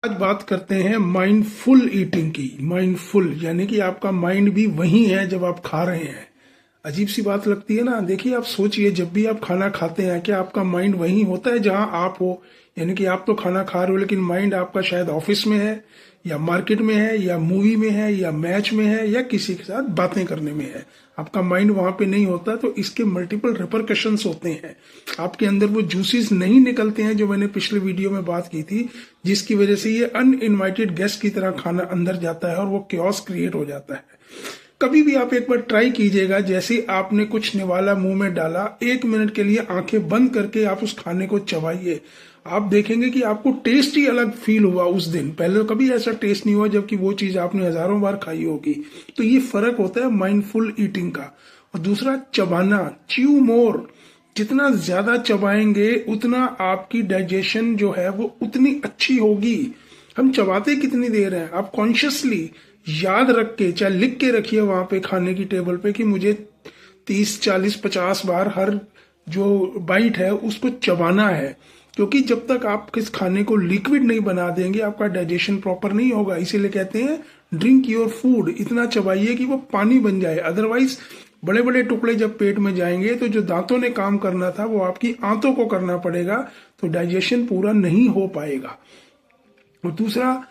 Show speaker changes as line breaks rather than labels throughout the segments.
आज बात करते हैं माइंडफुल ईटिंग की। माइंडफुल यानी कि आपका माइंड भी वही है जब आप खा रहे हैं। अजीब सी बात लगती है ना। देखिए, आप सोचिए, जब भी आप खाना खाते हैं क्या आपका माइंड वही होता है जहां आप हो? यानी कि आप तो खाना खा रहे हो लेकिन माइंड आपका शायद ऑफिस में है, या मार्केट में है, या मूवी में है, या मैच में है, या किसी के साथ बातें करने में है। आपका माइंड वहां पे नहीं होता, तो इसके मल्टीपल रिपरकशंस होते हैं। आपके अंदर वो जूसेस नहीं निकलते हैं जो मैंने पिछले वीडियो में बात की थी, जिसकी वजह से ये अनइनवाइटेड गेस्ट की तरह खाना अंदर जाता है और वो क्योस क्रिएट हो जाता है। कभी भी आप एक बार ट्राई कीजिएगा, जैसे आपने कुछ निवाला मुंह में डाला, 1 मिनट के लिए आंखें बंद करके आप उस खाने को चबाइए। आप देखेंगे कि आपको टेस्ट ही अलग फील हुआ उस दिन। पहले तो कभी ऐसा टेस्ट नहीं हुआ, जबकि वो चीज आपने हजारों बार खाई होगी। तो ये फर्क होता है माइंडफुल ईटिंग का। और दूसरा, चबाना, च्यू मोर। जितना ज्यादा चबाएंगे उतना आपकी डाइजेशन जो है वो उतनी अच्छी होगी। हम चबाते कितनी देर हैं, आप कॉन्शियसली याद रख के, चाहे लिख के रखिए वहां पे खाने की टेबल पे कि मुझे 30, 40, 50 बार हर जो बाइट है उसको चबाना है। क्योंकि जब तक आप किस खाने को लिक्विड नहीं बना देंगे आपका डाइजेशन प्रॉपर नहीं होगा। इसीलिए कहते हैं ड्रिंक योर फूड, इतना चबाइए कि वो पानी बन जाए। अदरवाइज बड़े बड़े टुकड़े जब पेट में जाएंगे तो जो दांतों ने काम करना था वो आपकी आंतों को करना पड़ेगा, तो डाइजेशन पूरा नहीं हो पाएगा। और दूसरा,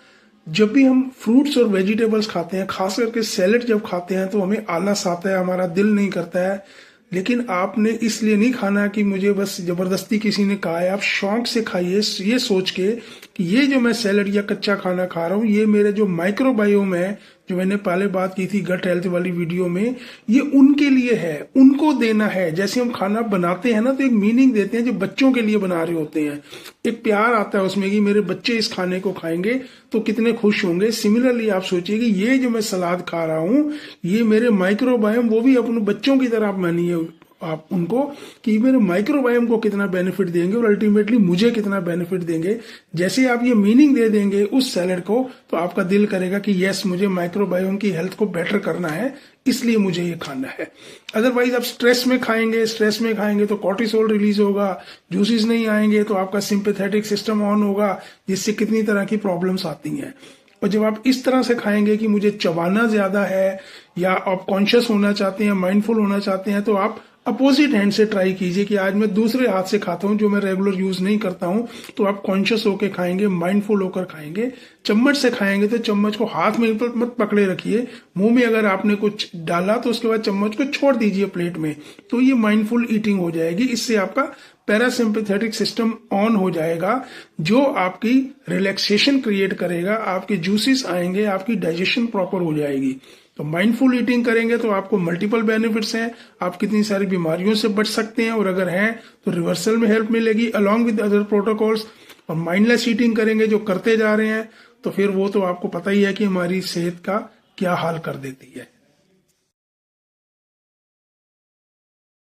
जब भी हम फ्रूट्स और वेजिटेबल्स खाते हैं, खास करके सैलेड जब खाते हैं, तो हमें आलस आता है, हमारा दिल नहीं करता है। लेकिन आपने इसलिए नहीं खाना कि मुझे बस जबरदस्ती किसी ने कहा है। आप शौक से खाइए, ये सोच के कि ये जो मैं सैलेड या कच्चा खाना खा रहा हूँ, ये मेरे जो माइक्रोबायोम है, जो मैंने पहले बात की थी गट हेल्थ वाली वीडियो में, ये उनके लिए है, उनको देना है। जैसे हम खाना बनाते हैं ना, तो एक मीनिंग देते हैं, जो बच्चों के लिए बना रहे होते हैं, एक प्यार आता है उसमें कि मेरे बच्चे इस खाने को खाएंगे तो कितने खुश होंगे। सिमिलरली आप सोचिए कि ये जो मैं सलाद खा रहा हूँ, ये मेरे माइक्रोबायोम, वो भी अपने बच्चों की तरह आप मानिए आप उनको, कि मेरे माइक्रोबायोम को कितना बेनिफिट देंगे और अल्टीमेटली मुझे कितना बेनिफिट देंगे। जैसे आप ये मीनिंग दे देंगे उस सैलेड को, तो आपका दिल करेगा कि यस, मुझे माइक्रोबायोम की हेल्थ को बेटर करना है, इसलिए मुझे ये खाना है। अदरवाइज आप स्ट्रेस में खाएंगे तो कॉर्टिसोल रिलीज होगा, जूसेस नहीं आएंगे तो आपका सिंपैथेटिक सिस्टम ऑन होगा, जिससे कितनी तरह की प्रॉब्लम्स आती हैं। और जब आप इस तरह से खाएंगे कि मुझे चबाना ज्यादा है, या आप कॉन्शियस होना चाहते हैं, माइंडफुल होना चाहते हैं, तो आप अपोजिट हैंड से ट्राई कीजिए कि आज मैं दूसरे हाथ से खाता हूं, जो मैं रेगुलर यूज नहीं करता हूं। तो आप कॉन्शियस होकर खाएंगे, माइंडफुल होकर खाएंगे। चम्मच से खाएंगे तो चम्मच को हाथ में मत पकड़े रखिए। मुंह में अगर आपने कुछ डाला तो उसके बाद चम्मच को छोड़ दीजिए प्लेट में, तो ये माइंडफुल ईटिंग हो जाएगी। इससे आपका पैरासिम्पैथेटिक सिस्टम ऑन हो जाएगा, जो आपकी रिलैक्सेशन क्रिएट करेगा, आपके जूसेस आएंगे, आपकी डाइजेशन प्रॉपर हो जाएगी। तो माइंडफुल ईटिंग करेंगे तो आपको मल्टीपल बेनिफिट्स हैं, आप कितनी सारी बीमारियों से बच सकते हैं, और अगर हैं तो रिवर्सल में हेल्प मिलेगी अलॉन्ग विद अदर प्रोटोकॉल्स। और माइंडलेस ईटिंग करेंगे जो करते जा रहे हैं, तो फिर वो तो आपको पता ही है कि हमारी सेहत का क्या हाल कर देती है।